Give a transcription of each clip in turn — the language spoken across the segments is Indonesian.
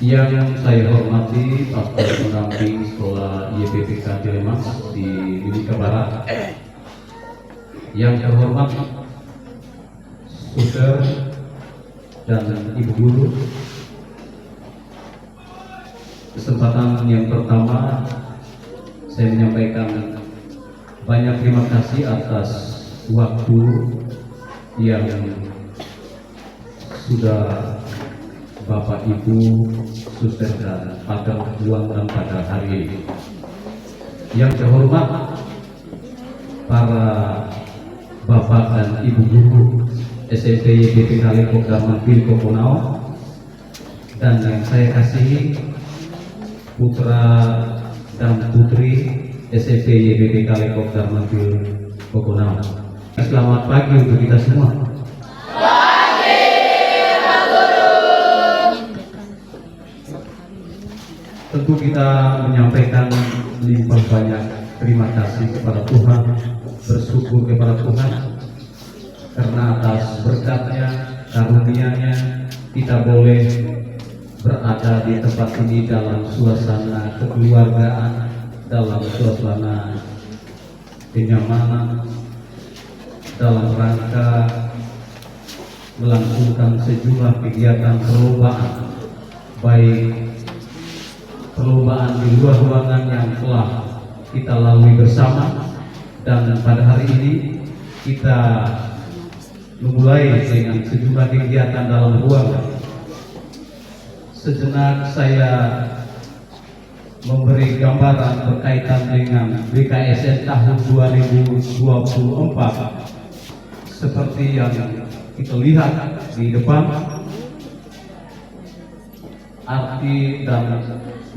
Yang saya hormati Pastor Pendamping Sekolah YPPK Cilemas di Mimika Barat, yang terhormat Saudara dan Ibu Guru. Kesempatan yang pertama saya menyampaikan banyak terima kasih atas waktu yang sudah Bapak Ibu, Suster dan Padang luangkan pada hari ini. Yang terhormat para Bapak dan Ibu Guru SMP YPPK Lekok Darman Vil Kokonau, dan yang saya kasihi putra dan putri SMP YPPK Lekok Darman Vil Kokonau. Selamat pagi untuk kita semua. Tentu kita menyampaikan limpah banyak terima kasih kepada Tuhan, bersyukur kepada Tuhan karena atas berkatnya, karunia-Nya kita boleh berada di tempat ini dalam suasana kekeluargaan, dalam suasana kenyamanan, dalam rangka melangsungkan sejumlah kegiatan perlombaan, baik perlombaan di luar ruangan yang telah kita lalui bersama, dan pada hari ini kita memulai dengan sejumlah kegiatan dalam ruangan. Sejenak saya memberi gambaran berkaitan dengan BKSN tahun 2024 seperti yang kita lihat di depan. Arti dan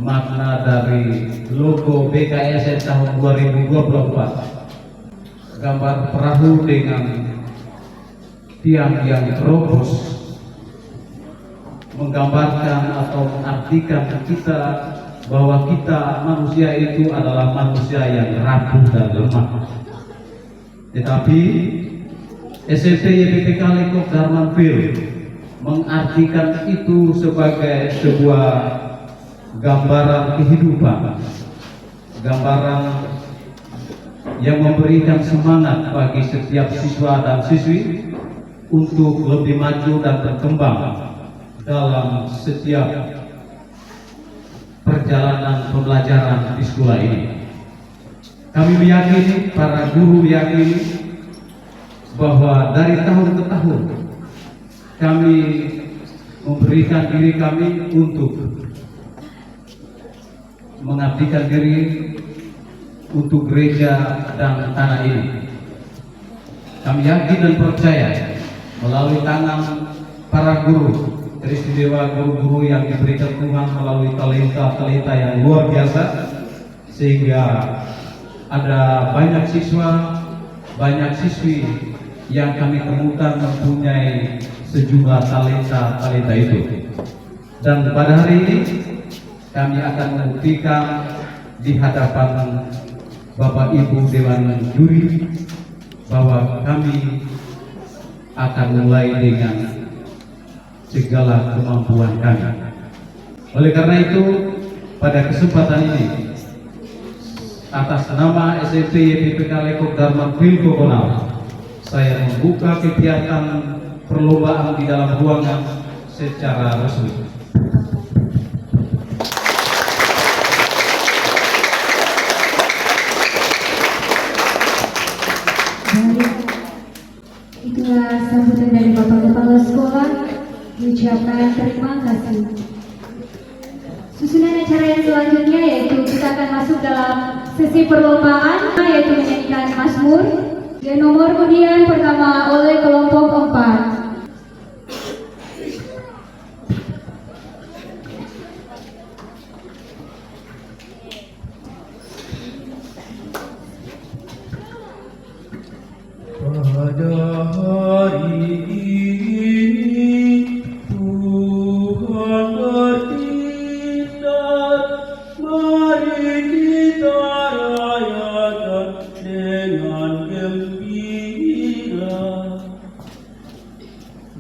makna dari logo BKSN tahun 2024, gambar perahu dengan tiang yang terobos, menggambarkan atau mengartikan kita bahwa kita manusia itu adalah manusia yang rapuh dan lemah. Tetapi SMP YPPK Lekok Darman Vil mengartikan itu sebagai sebuah gambaran kehidupan, gambaran yang memberikan semangat bagi setiap siswa dan siswi untuk lebih maju dan berkembang dalam setiap perjalanan pembelajaran di sekolah ini. Kami meyakini, para guru meyakini bahwa dari tahun ke tahun kami memberikan diri kami untuk mengabdikan diri untuk gereja dan tanah ini. Kami yakin dan percaya melalui tangan para guru teristimewa, guru-guru yang diberikan Tuhan melalui talenta-talenta yang luar biasa, sehingga ada banyak siswa, banyak siswi yang kami temukan mempunyai sejumlah talenta itu. Dan pada hari ini kami akan membuktikan di hadapan Bapak Ibu Dewan Juri bahwa kami akan mulai dengan segala kemampuan kami. Oleh karena itu, pada kesempatan ini, atas nama SMP YPPK Lekok Darman Vil Kokonau, saya membuka kegiatan perlombaan di dalam ruangan secara resmi. Itulah sambutan dari Bapak Kepala Sekolah. Ucapkan terima kasih. Susunan acara yang selanjutnya yaitu kita akan masuk dalam sesi perlombaan, yaitu menyanyikan Mazmur. Dan nomor undian pertama oleh kelompok 4. Pada hari ini Tuhan bertindak, mari kita rayakan dengan gembira.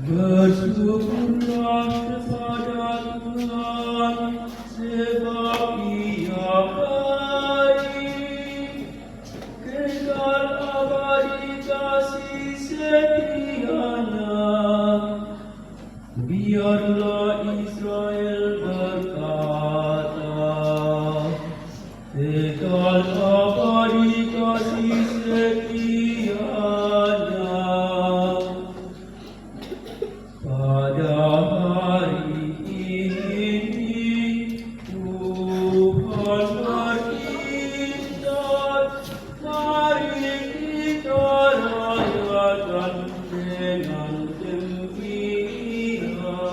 Bersyukurlah kepada Tuhan Biarlah Israel berkata, kekal abadi kasih setianya. Pada hari ini Tuhan berkisah, mari kita rayakan dengan gembira.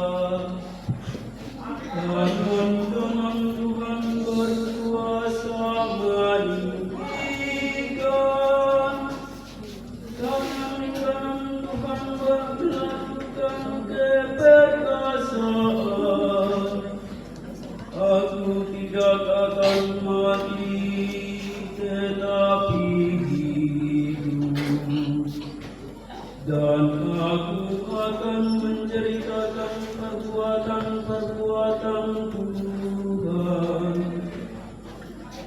Tangan-tangan Tuhan berkuasa meninggikan, tangan-tangan Tuhan melakukan keperkasaan. Aku tidak akan mati, tetapi hidup, dan aku akan menceritakan perbuatan-perbuatan Tuhan.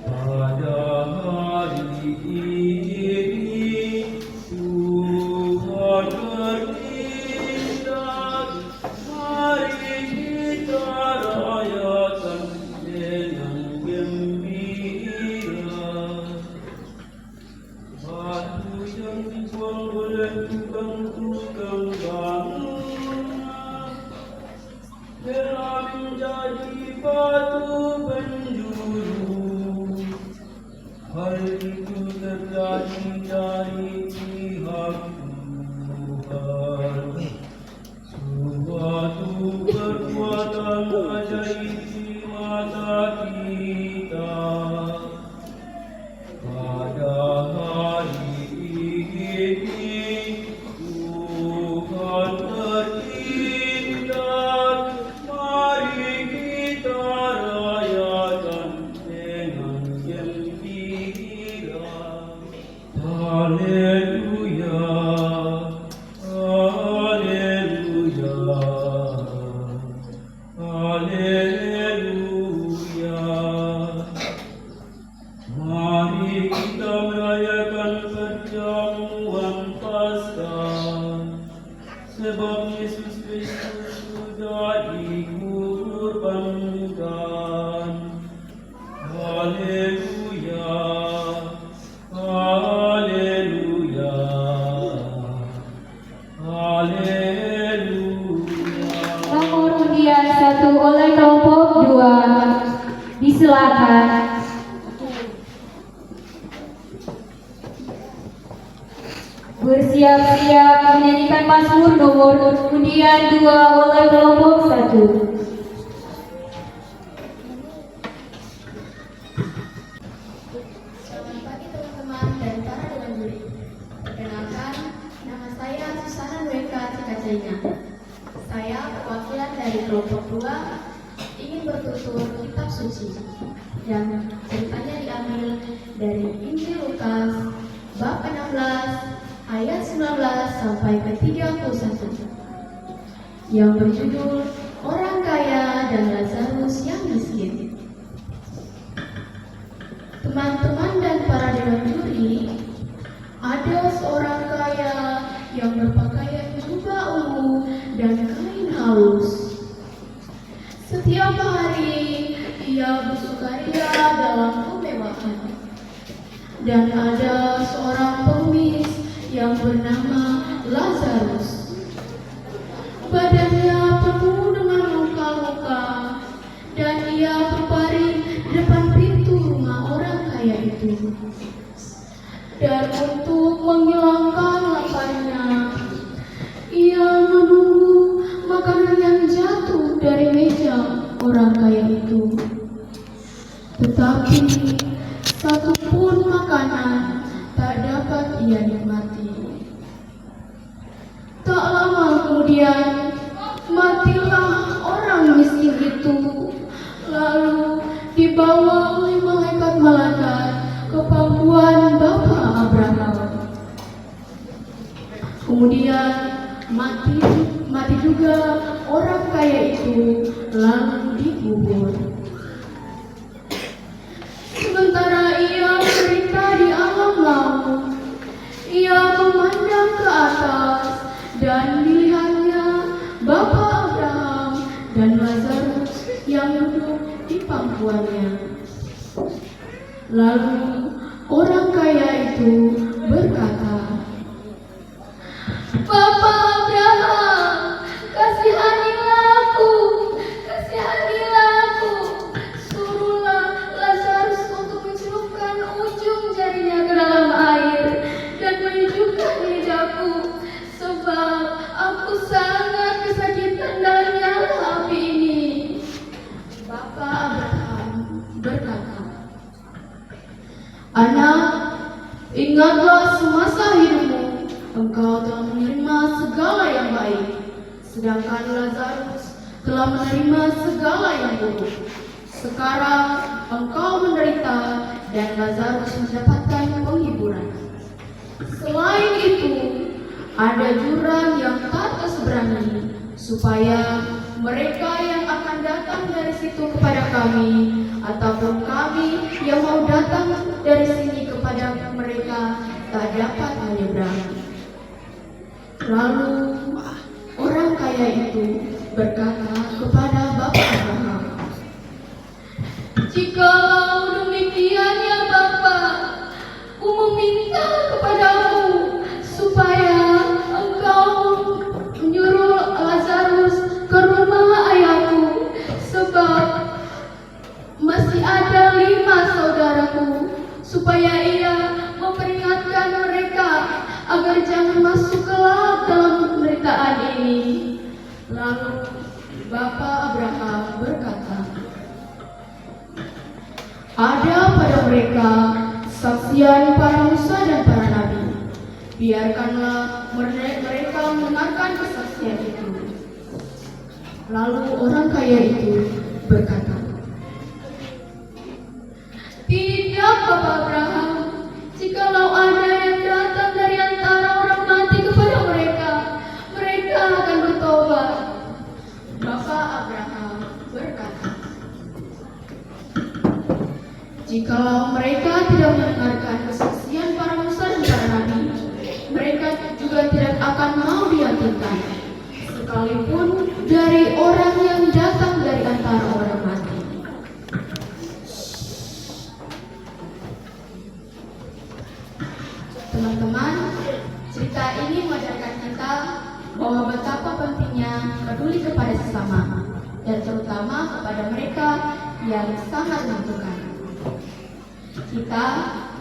Pada hari ini Tuhan bertindak, mari kita rayakan dengan gembira. Batu yang dibuang oleh tukang-tukang bangunan telah menjadi batu penjuru. Hal itu terjadi dari pihak Tuhan. Suatu perbuatan ajaib di mata kita. Pada hari ini Tuhan bertindak, mari kita rayakan dengan gembira. Haleluya, haleluya, haleluya. Mari kita merayakan perjamuan Paskah, sebab Yesus Kristus sudah dikurbankan. Haleluya, haleluya, haleluya. Nomor undian 1 oleh kelompok 2. Disilakan. Bersiap-siap menyanyikan Mazmur nomor undian 2 oleh kelompok 1. Selamat pagi teman-teman dan para dewan juri. Perkenalkan, nama saya Susana Nweka Cikacainya. Saya perwakilan dari kelompok 2 ingin bertutur kitab suci yang ceritanya diambil dari Injil Lukas bab 16 ayat 19 sampai ke 31 yang berjudul Orang Kaya dan Lazarus yang Miskin. Teman-teman dan para dewan juri, ada seorang kaya yang berpakaian jubah ungu dan kain halus. Setiap hari ia bersukaria dalam kemewahan. Dan ada seorang pengemis yang bernama Lazarus. Badannya penuh dengan luka-luka dan ia berbaring di depan pintu rumah orang kaya itu. Dan untuk menghilangkan laparnya, ia menunggu makanan yang jatuh dari meja orang kaya itu. Tetapi satupun makanan tak dapat ia nikmati. Tak lama kemudian matilah orang miskin itu, lalu dibawa oleh malaikat-malaikat ke pangkuan Bapa Abraham. Kemudian mati juga orang kaya itu, lalu dikubur. Sementara ia menderita di alam laut, ia memandang ke atas dan dilihatnya Bapa Abraham dan Lazarus yang duduk di pangkuannya. Lalu orang kaya itu berkata, "Bapak Abraham, kasihanilah aku, suruhlah Lazarus untuk mencelupkan ujung jarinya ke dalam air dan menyejukkan lidahku, sebab aku sangat kesakitan dalam nyala api ini." Bapak Abraham berkata, "Anak, ingatlah semasa hidupmu engkau telah menerima segala yang baik, sedangkan Lazarus telah menerima segala yang buruk. Sekarang engkau menderita dan Lazarus mendapatkan penghiburan. Selain itu, ada jurang yang tak terseberangi, supaya mereka yang akan datang dari situ kepada kami, ataupun kami yang mau datang dari sini kepada mereka, tak dapat menyeberang." Lalu orang kaya itu berkata kepada Bapak Abraham, "Jikalau demikian ya Bapak, ku meminta kepadamu supaya engkau menyuruh Lazarus ke rumah ayahku, sebab masih ada 5 saudaraku, supaya ia memperingatkan mereka agar jangan masuk kelak dalam penderitaan ini." Lalu Bapak Abraham berkata, "Ada pada mereka saksian para Musa dan para Nabi. Biarkanlah mereka mendengarkan kesaksian itu." Lalu orang kaya itu berkata, "Tidak, Bapak Abraham, jikalau ada yang datang dari antara orang mati kepada mereka, mereka akan bertobat." Bapak Abraham berkata, "Jikalau mereka tidak mendengarkan kesaksian para Musa dan para Nabi, mereka juga tidak akan mau diyakinkan, sekalipun dari orang yang datang dari antara orang mati." Teman-teman, cerita ini mengajarkan kita bahwa betapa pentingnya peduli kepada sesama, dan terutama kepada mereka yang sangat membutuhkan. Kita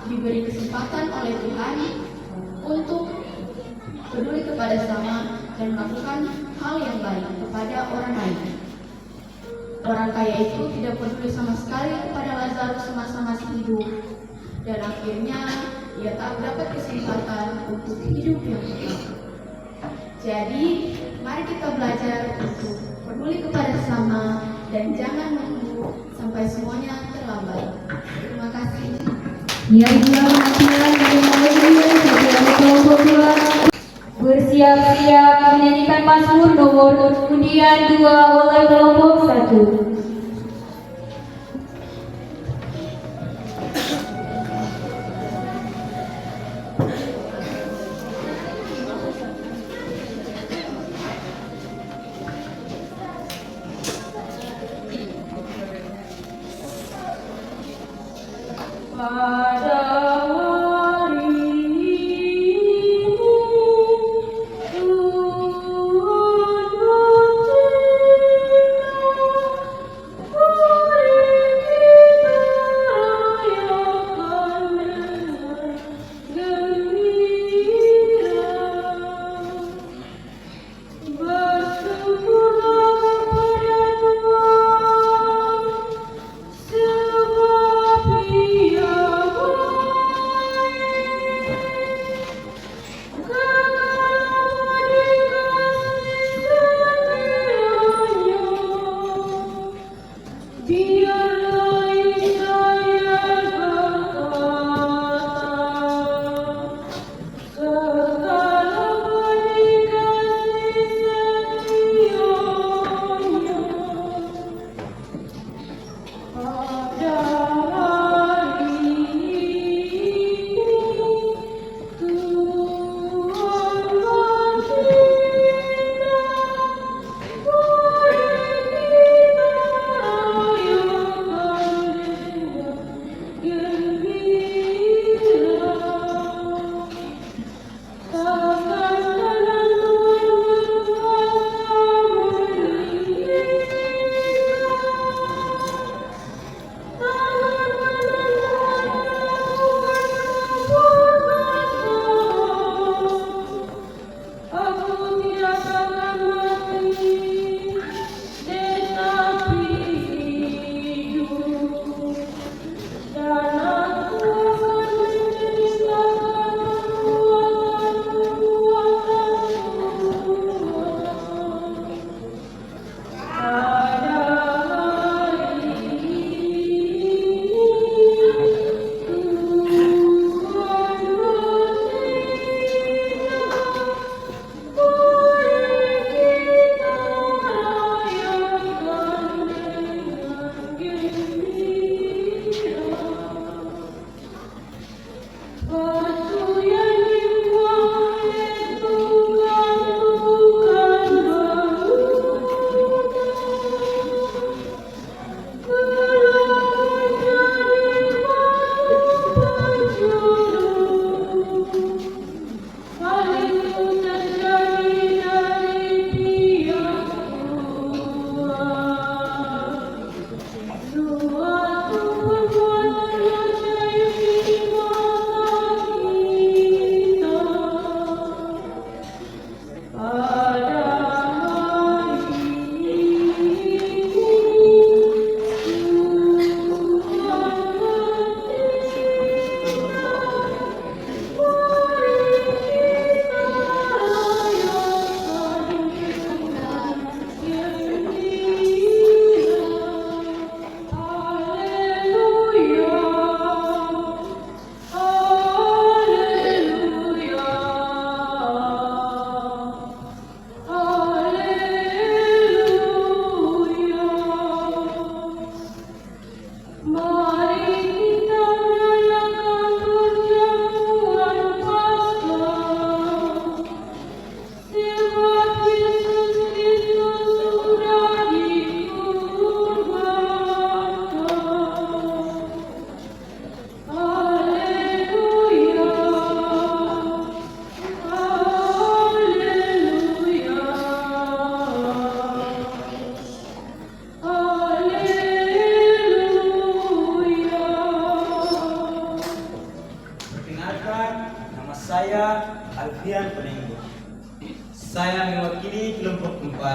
diberi kesempatan oleh Tuhan untuk peduli kepada sesama dan melakukan hal yang baik kepada orang lain. Orang kaya itu tidak peduli sama sekali kepada Lazarus semasa masih hidup, dan akhirnya ia tak dapat kesempatan untuk hidup yang kekal. Jadi, mari kita belajar untuk peduli kepada sesama dan jangan menunggu sampai semuanya terlambat. Terima kasih. Ya, perhatian dari mulai kelompok 2 bersiap-siap menyanyikan Mazmur nomor undian 2 oleh kelompok 1. Pada hari ini Tuhan bercinta, mari kita rayakan dengan gembira. Bersyukurlah kepada Tuhan, sebab Ia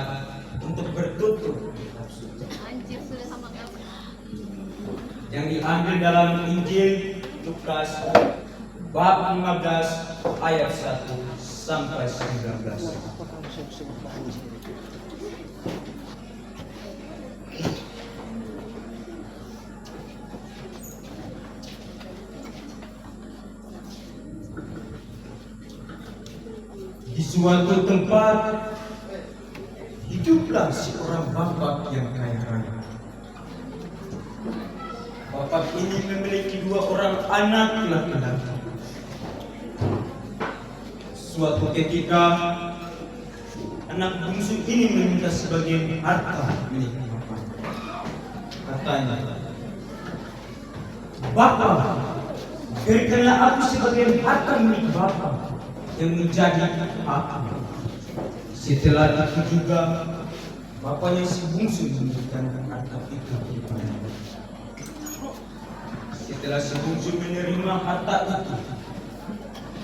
tempat untuk bertutur yang diambil dalam Injil Lukas bab 15 ayat 1 sampai 19. Di suatu tempat hiduplah seorang bapak yang kaya raya. Bapak ini memiliki 2 orang anak laki-laki. Suatu ketika anak bungsu ini meminta sebagian harta milik bapak. Katanya, "Bapak, berikanlah aku sebagian harta milik bapak yang menjadi aku." Setelah itu juga bapaknya si bungsu memberikan harta itu kepadanya. Setelah si bungsu menerima harta itu,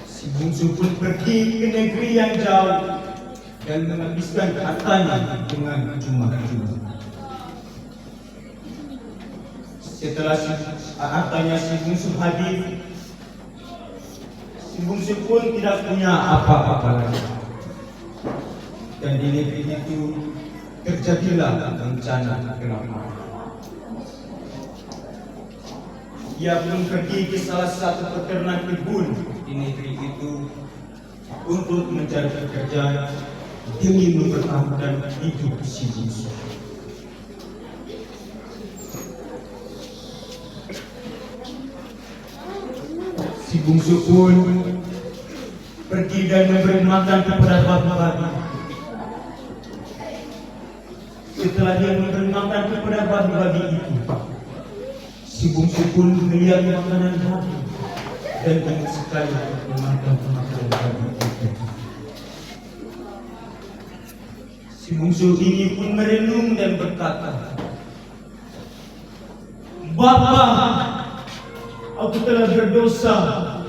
si bungsu pun pergi ke negeri yang jauh dan menghabiskan hartanya dengan cuma-cuma. Setelah hartanya si bungsu habis, si bungsu pun tidak punya apa-apa lagi. Dan di negeri itu terjadilah bencana kelaparan. Ia pun pergi ke salah satu peternak kebun di negeri itu untuk mencari pekerjaan demi mempertahankan hidup si bungsu. Si bungsu pun pergi dan memberi makan kepada babi-babi. Setelah dia memberi makan kepada babi-babi itu, si bungsu pun melihat makanan babi dan ingin sekali memakan makanan babi itu. Si bungsu ini pun merenung dan berkata, "Bapa, aku telah berdosa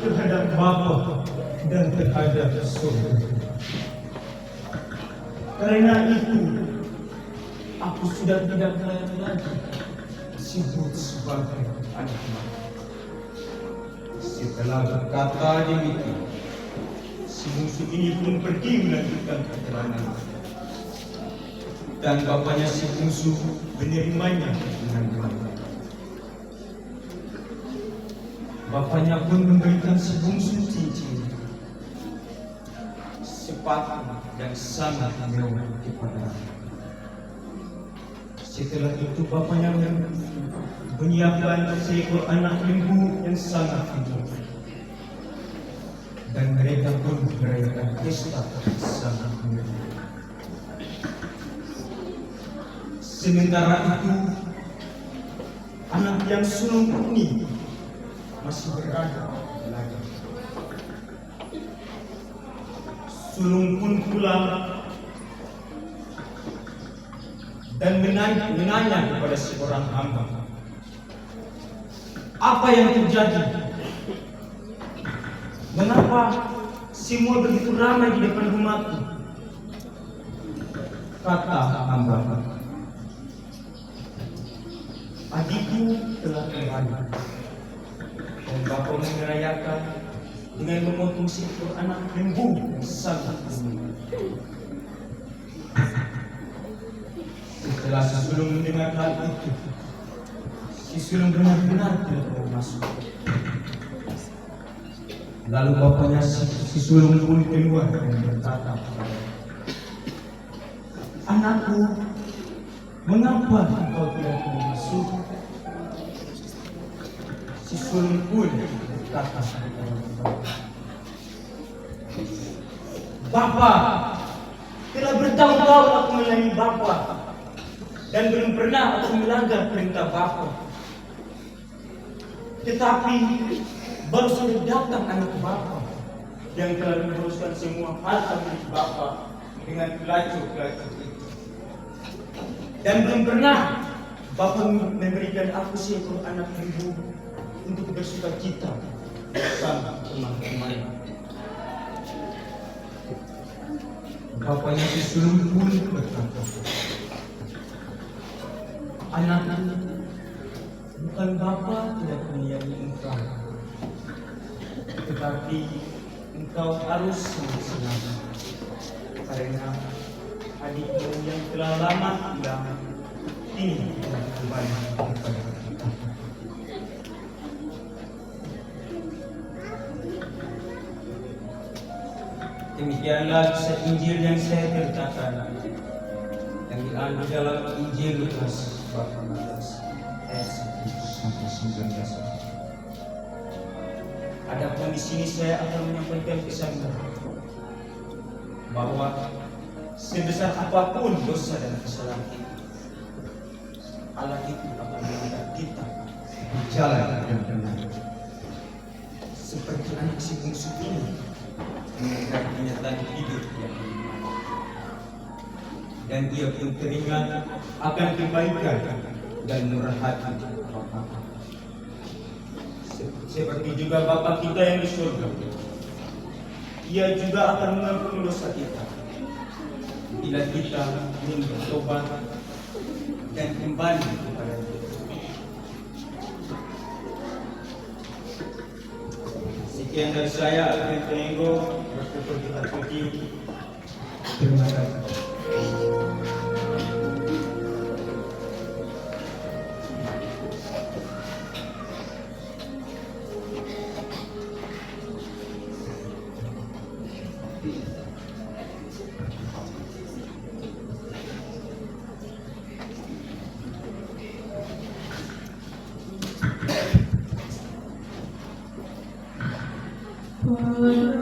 terhadap Bapa dan terhadap surga. Karena itu, aku sudah tidak layak lagi disebut sebagai anak Bapa." Setelah berkata demikian, si bungsu ini pun pergi melanjutkan perjalanan. Dan bapaknya si bungsu menerimanya dengan baik. Bapaknya pun memberikan si bungsu cincin, sepatu yang sangat mewah kepadanya. Setelah itu bapaknya menyiapkan seekor anak lembu yang sangat hidup. Dan mereka pun merayakan pesta sangat mewah. Sementara itu, anak yang sulung ini masih berada di ladang. Sulung pun pulang dan menanya kepada seorang hamba, "Apa yang terjadi? Mengapa semua begitu ramai di depan rumahku?" Kata hamba, "Adikku telah kembali dan bapak merayakan dengan memotong seekor anak lembu yang sangat unik." Setelah si sulung mendengar hal itu, si sulung benar-benar tidak mau masuk. Lalu bapaknya si sulung pun keluar dan berkata, "Anakku, mengapa engkau tidak mau masuk?" Si sulung pun berkata, "Bapak, telah bertahun-tahun aku melayani Bapak dan belum pernah aku melanggar perintah Bapak. Tetapi baru saja datang anak Bapak yang telah menguruskan semua harta milik Bapak dengan pelacur-pelacur itu. Dan belum pernah Bapak memberikan aku seekor anak lembu untuk bersuka cita bersama teman-teman." Bapaknya si sulung pun berkata, anak, bukan Bapa tidak menyayangi engkau, tetapi engkau harus senang karena adikmu yang telah lama hilang ini telah kembali kepada kita. Demikianlah kisah Injil yang saya ceritakan yang diambil dalam Injil Lukas bab 16 ayat 1 sampai 19. Adapun di sini saya akan menyampaikan pesan bahwa sebesar apapun dosa dan kesalahan kita, Allah itu akan mengangkat kita di jalan yang benar. Seperti anak si bungsu ini mengenai kenyataan hidup yang dimana, dan dia pun teringat akan kebaikan dan murah hati Bapa. Seperti juga Bapa kita yang di surga, Ia juga akan mengampuni dosa kita bila kita ingin bertobat dan kembali kepada Dia. Sekian dari saya, Alvin Tengo, bersyukur kita puji. Terima kasih. Kau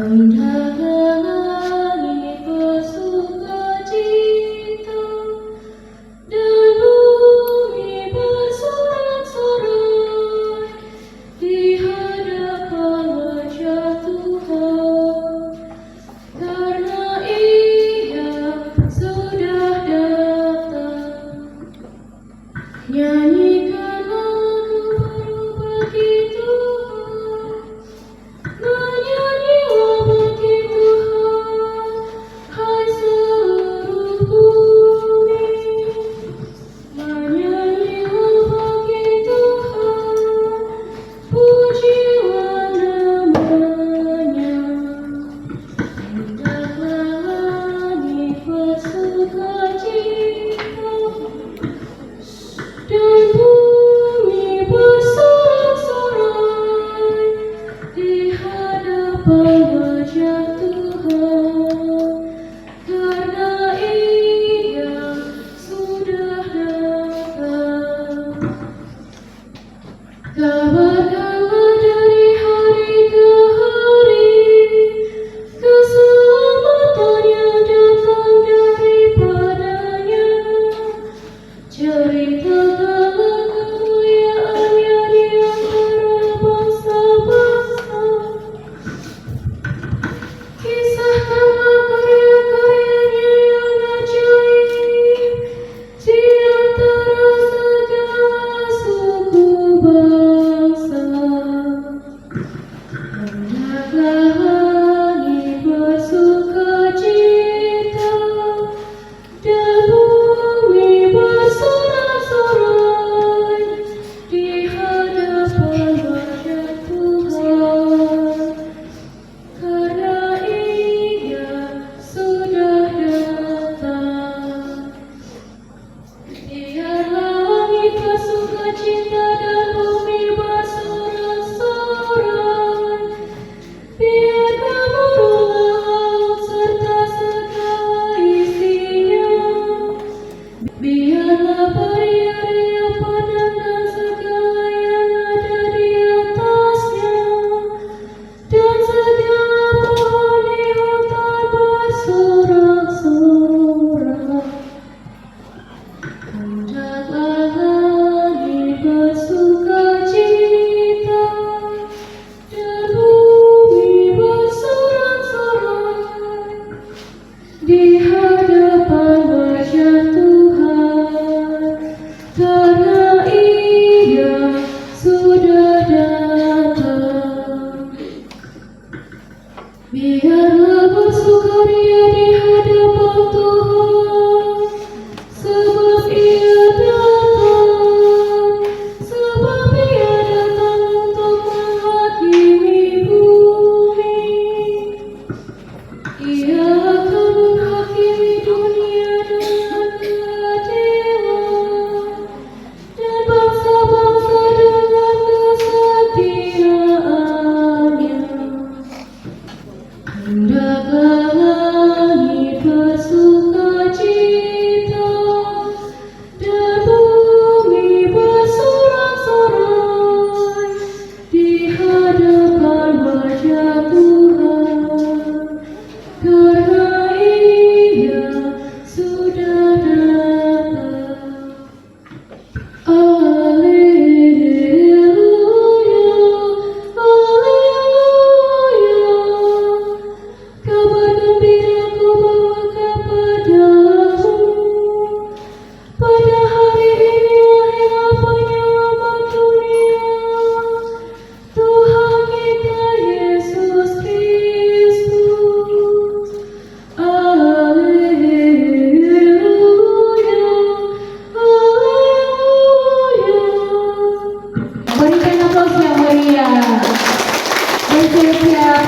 Hendaklah langit bersukacita dan bumi bersorak-sorai di hadapan wajah Tuhan, karena Ia sudah datang. Nyanyikan lagu baru bagi Tuhan, menyanyilah bagi Tuhan, hai seluruh bumi. Menyanyilah bagi Tuhan, pujilah namanya. Hendaklah langit bersukacita dan bumi bersorak-sorai di hadapan wajah Tuhan, karena Ia sudah datang. Kabarkanlah dari hari ke hari, keselamatan yang datang daripadanya. Ceritakanlah kemuliaannya di antara bangsa-bangsa. Kisahkanlah karya-karyanya yang ajaib di antara segala suku bangsa. Hendaklah langit bersukacita dan bumi bersorak-sorai di hadapan wajah Tuhan, karena Ia sudah datang. Biarlah langit bersukacita dan bumi bersorak-sorai. Biar gemuruhlah laut serta segala isinya. Biarlah beria-ria padang dan segala yang ada di atasnya, dan segala pohon di hutan bersorak-sorak. Hendaklah langit bersukacita dan bumi bersorak-sorai di hadapan wajah Tuhan, karena Ia sudah datang. Biarlah bersukaria di hadapan Tuhan, sebab Ia datang, sebab Ia datang untuk menghakimi bumi. Ia akan menghakimi dunia dengan keadilan, dan bangsa-bangsa dengan kesetiaannya. Hendaklah langit bersukacita dan bumi bersorak-sorai di hadapan wajah Tuhan, karena Ia sudah datang. Alleluia, alleluia. Kabar gembira ku bawa kepadamu. Pada hari ini lahirlah penyelamat dunia, Tuhan kita Yesus Kristus. Alleluia, alleluia. Berikan aplaus yang meriah. Bersiap-siap